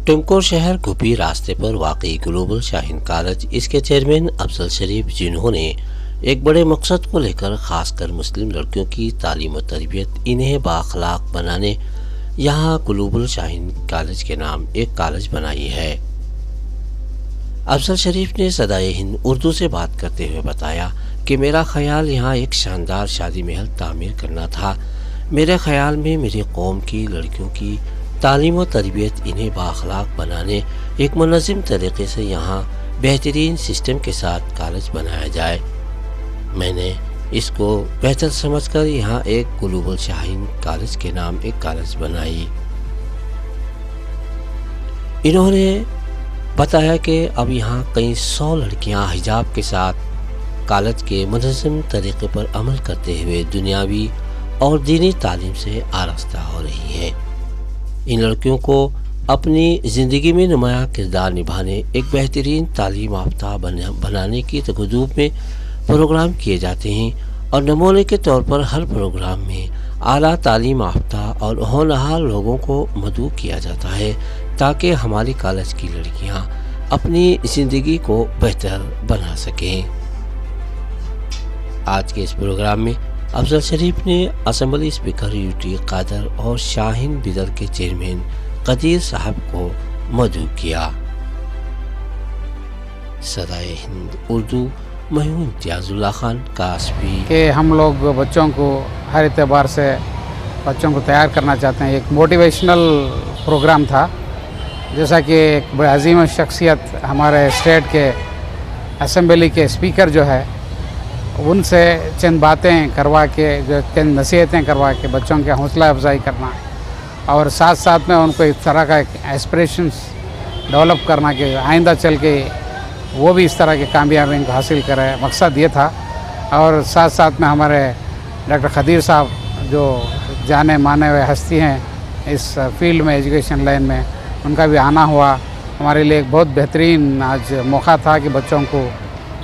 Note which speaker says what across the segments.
Speaker 1: ٹمکور شہر گھپی راستے پر واقع گلوبل شاہین کالج، اس کے چیئرمین افضل شریف، جنہوں نے ایک بڑے مقصد کو لے کر خاص کر مسلم لڑکیوں کی تعلیم و تربیت، انہیں بااخلاق بنانے یہاں گلوبل شاہین کالج کے نام ایک کالج بنائی ہے۔ افضل شریف نے صدائے ہند اردو سے بات کرتے ہوئے بتایا کہ میرا خیال یہاں ایک شاندار شادی محل تعمیر کرنا تھا۔ میرے خیال میں میری قوم کی لڑکیوں کی تعلیم و تربیت، انہیں بااخلاق بنانے ایک منظم طریقے سے یہاں بہترین سسٹم کے ساتھ کالج بنایا جائے۔ میں نے اس کو بہتر سمجھ کر یہاں ایک گلوبل شاہین کالج کے نام ایک کالج بنائی۔ انہوں نے بتایا کہ اب یہاں کئی 100 لڑکیاں حجاب کے ساتھ کالج کے منظم طریقے پر عمل کرتے ہوئے دنیاوی اور دینی تعلیم سے آراستہ ہو رہی ہیں۔ ان لڑکیوں کو اپنی زندگی میں نمایاں کردار نبھانے، ایک بہترین تعلیم یافتہ بنانے کی تجدید میں پروگرام کیے جاتے ہیں، اور نمونے کے طور پر ہر پروگرام میں اعلیٰ تعلیم یافتہ اور ہونہار لوگوں کو مدعو کیا جاتا ہے تاکہ ہماری کالج کی لڑکیاں اپنی زندگی کو بہتر بنا سکیں۔ آج کے اس پروگرام میں افضل شریف نے اسمبلی اسپیکر UT قادر اور شاہین بدر کے چیئرمین قدیر صاحب کو مدعو کیا۔ صدائے ہند اردو محمود امتیاز اللہ خان، کاسبی۔
Speaker 2: کہ ہم لوگ بچوں کو ہر اعتبار سے بچوں کو تیار کرنا چاہتے ہیں۔ ایک موٹیویشنل پروگرام تھا، جیسا کہ ایک بڑی عظیم شخصیت ہمارے اسٹیٹ کے اسمبلی کے اسپیکر جو ہے، ان سے چند باتیں کروا کے، جو چند نصیحتیں کروا کے بچوں کے حوصلہ افزائی کرنا، اور ساتھ ساتھ میں ان کو اس طرح کا ایک ایسپریشنس ڈیولپ کرنا کہ آئندہ چل کے وہ بھی اس طرح کی کامیابی کو حاصل کرے، مقصد یہ تھا۔ اور ساتھ ساتھ میں ہمارے ڈاکٹر قدیر صاحب جو جانے مانے ہوئے ہستی ہیں اس فیلڈ میں، ایجوکیشن لائن میں، ان کا بھی آنا ہوا۔ ہمارے لیے ایک بہت بہترین آج موقع تھا کہ بچوں کو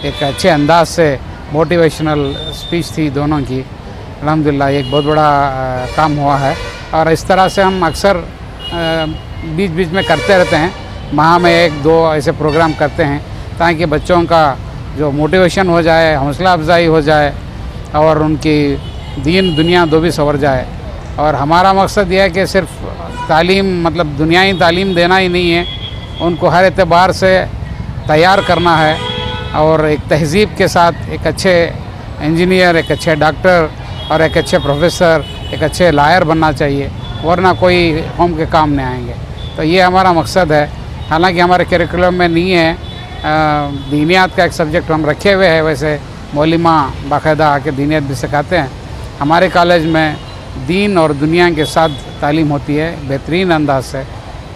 Speaker 2: ایک اچھے انداز سے موٹیویشنل اسپیچ تھی دونوں کی، الحمدللہ ایک بہت بڑا کام ہوا ہے۔ اور اس طرح سے ہم اکثر بیچ بیچ میں کرتے رہتے ہیں، ماہ میں 1-2 ایسے پروگرام کرتے ہیں تاکہ بچوں کا جو موٹیویشن ہو جائے، حوصلہ افزائی ہو جائے، اور ان کی دین دنیا دو بھی سنور جائے۔ اور ہمارا مقصد یہ ہے کہ صرف تعلیم، مطلب دنیائی تعلیم دینا ہی نہیں ہے، ان کو ہر اعتبار سے تیار کرنا ہے، اور ایک تہذیب کے ساتھ ایک اچھے انجینئر، ایک اچھے ڈاکٹر اور ایک اچھے پروفیسر، ایک اچھے لائر بننا چاہیے، ورنہ کوئی قوم کے کام نہیں آئیں گے۔ تو یہ ہمارا مقصد ہے۔ حالانکہ ہمارے کریکولم میں نہیں ہے، دینیات کا ایک سبجیکٹ ہم رکھے ہوئے ہیں، ویسے مولمہ باقاعدہ آ کے دینیات بھی سکھاتے ہیں۔ ہمارے کالج میں دین اور دنیا کے ساتھ تعلیم ہوتی ہے بہترین انداز سے،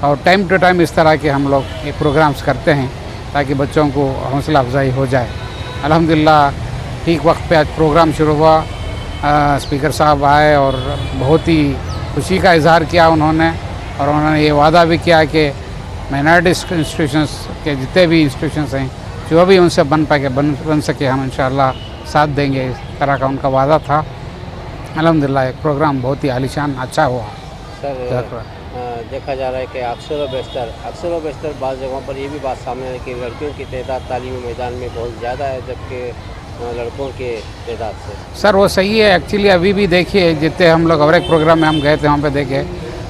Speaker 2: اور ٹائم ٹو ٹائم اس طرح کے ہم لوگ یہ پروگرامز کرتے ہیں تاکہ بچوں کو حوصلہ افزائی ہو جائے۔ الحمدللہ ٹھیک وقت پہ آج پروگرام شروع ہوا، اسپیکر صاحب آئے اور بہت ہی خوشی کا اظہار کیا انہوں نے، اور انہوں نے یہ وعدہ بھی کیا کہ مائنارٹی انسٹیٹیوشنس کے جتنے بھی انسٹیٹیوشنس ہیں، جو بھی ان سے بن سکے ہم انشاءاللہ ساتھ دیں گے، اس طرح کا ان کا وعدہ تھا۔ الحمدللہ ایک پروگرام بہت ہی عالیشان اچھا ہوا۔
Speaker 3: سر، دیکھا جا رہا ہے کہ اکثر و بیشتر بعض جگہوں پر یہ بھی بات سامنے ہے کہ لڑکیوں کی تعداد تعلیمی میدان میں بہت زیادہ ہے، جبکہ لڑکوں کے تعداد سے۔
Speaker 2: سر وہ صحیح ہے، ایکچولی ابھی بھی دیکھیے جتنے ہم لوگ اور ایک پروگرام میں ہم گئے تھے، وہاں پہ دیکھے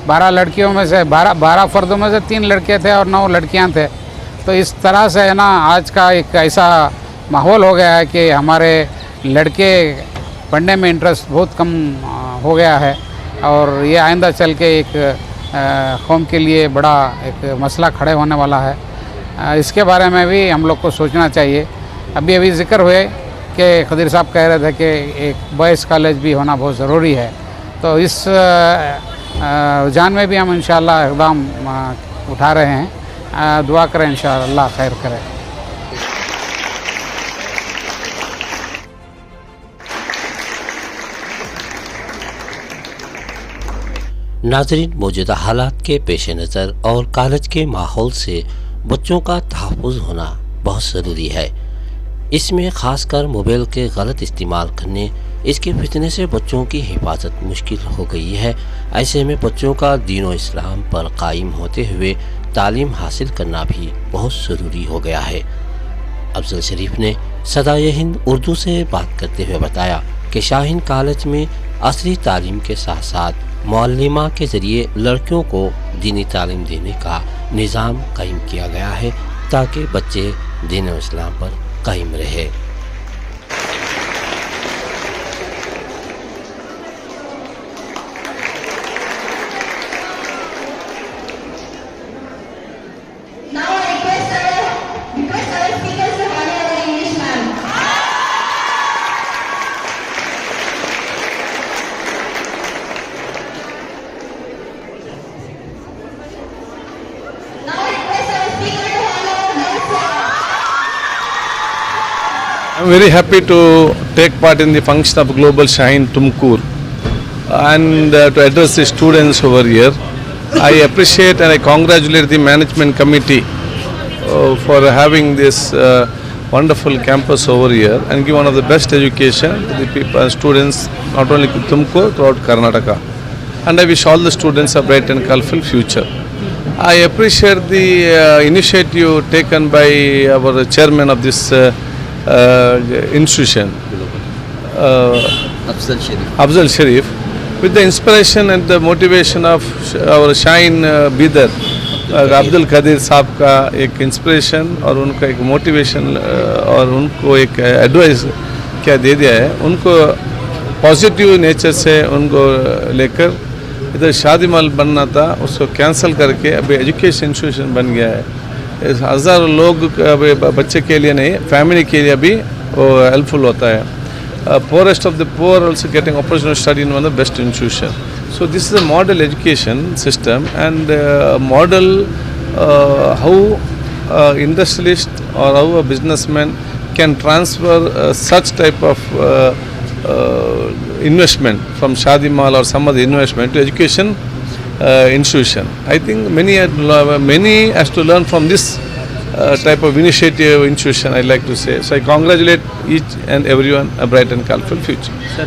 Speaker 2: 12 لڑکیوں میں سے 12 فردوں میں سے 3 لڑکے تھے اور 9 لڑکیاں تھے۔ تو اس طرح سے ہے نا، آج کا ایک ایسا ماحول ہو گیا ہے کہ ہمارے لڑکے پڑھنے میں انٹرسٹ بہت کم ہو گیا ہے، اور یہ آئندہ چل کے ایک قوم کے لیے بڑا ایک مسئلہ کھڑے ہونے والا ہے۔ اس کے بارے میں بھی ہم لوگ کو سوچنا چاہیے۔ ابھی ذکر ہوئے کہ قدیر صاحب کہہ رہے تھے کہ ایک بوائز کالج بھی ہونا بہت ضروری ہے، تو اس رجحان میں بھی ہم انشاءاللہ اقدام اٹھا رہے ہیں۔ دعا کریں انشاءاللہ خیر کرے۔
Speaker 1: ناظرین، موجودہ حالات کے پیش نظر اور کالج کے ماحول سے بچوں کا تحفظ ہونا بہت ضروری ہے۔ اس میں خاص کر موبائل کے غلط استعمال کرنے، اس کے فتنے سے بچوں کی حفاظت مشکل ہو گئی ہے۔ ایسے میں بچوں کا دین و اسلام پر قائم ہوتے ہوئے تعلیم حاصل کرنا بھی بہت ضروری ہو گیا ہے۔ افضل شریف نے صدائے ہند اردو سے بات کرتے ہوئے بتایا کہ شاہین کالج میں عصری تعلیم کے ساتھ ساتھ معلمہ کے ذریعے لڑکیوں کو دینی تعلیم دینے کا نظام قائم کیا گیا ہے تاکہ بچے دین و اسلام پر قائم رہے۔
Speaker 4: I'm very happy to take part in the function of Global Shaheen Tumkur and to address the students over here. I appreciate and I congratulate the management committee for having this wonderful campus over here and give one of the best education to the people, students not only in Tumkur throughout Karnataka. And I wish all the students a bright and colorful future. I appreciate the initiative taken by our chairman of this institution, Afzal Sharif, with the inspiration and the motivation of our Shaheen Bidar, عبد القادر صاحب کا ایک inspiration اور ان کا ایک motivation اور ان کو ایک advise کیا دے دیا ہے، ان کو پازیٹیو نیچر سے ان کو لے کر ادھر شادی محل بننا تھا اس کو کینسل کر کے ابھی ایجوکیشن انسٹیٹیوشن بن گیا ہے۔ ہزاروں لوگ بچے کے لیے نہیں، فیملی کے لیے بھی وہ ہیلپفل ہوتا ہے۔ پورسٹ آف دا پور also getting opportunity study in one of the best institution. So this is a model education system and model how industrialist or how a businessman can transfer such type of investment from Shadi Mahal or some other investment to education institution. I think many has to learn from this type of initiative institution, I like to say. So I congratulate each and everyone a bright and colorful future.
Speaker 5: Sir,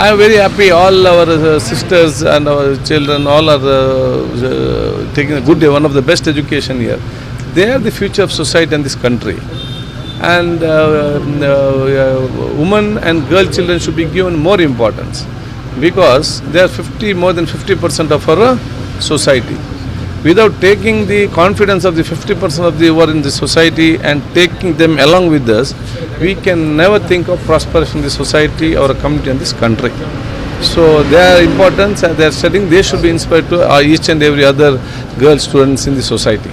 Speaker 4: I am very happy. All our sisters and our children, all are taking a good, one of the best education here. They are the future of society and this country. And women and girl children should be given more importance because they are more than 50% of our society. Without taking the confidence of the 50% of the who are in the society and taking them along with us, we can never think of prosperity in the society or a community in this country. So their importance and their studying, they should be inspired to each and every other girl students in the society.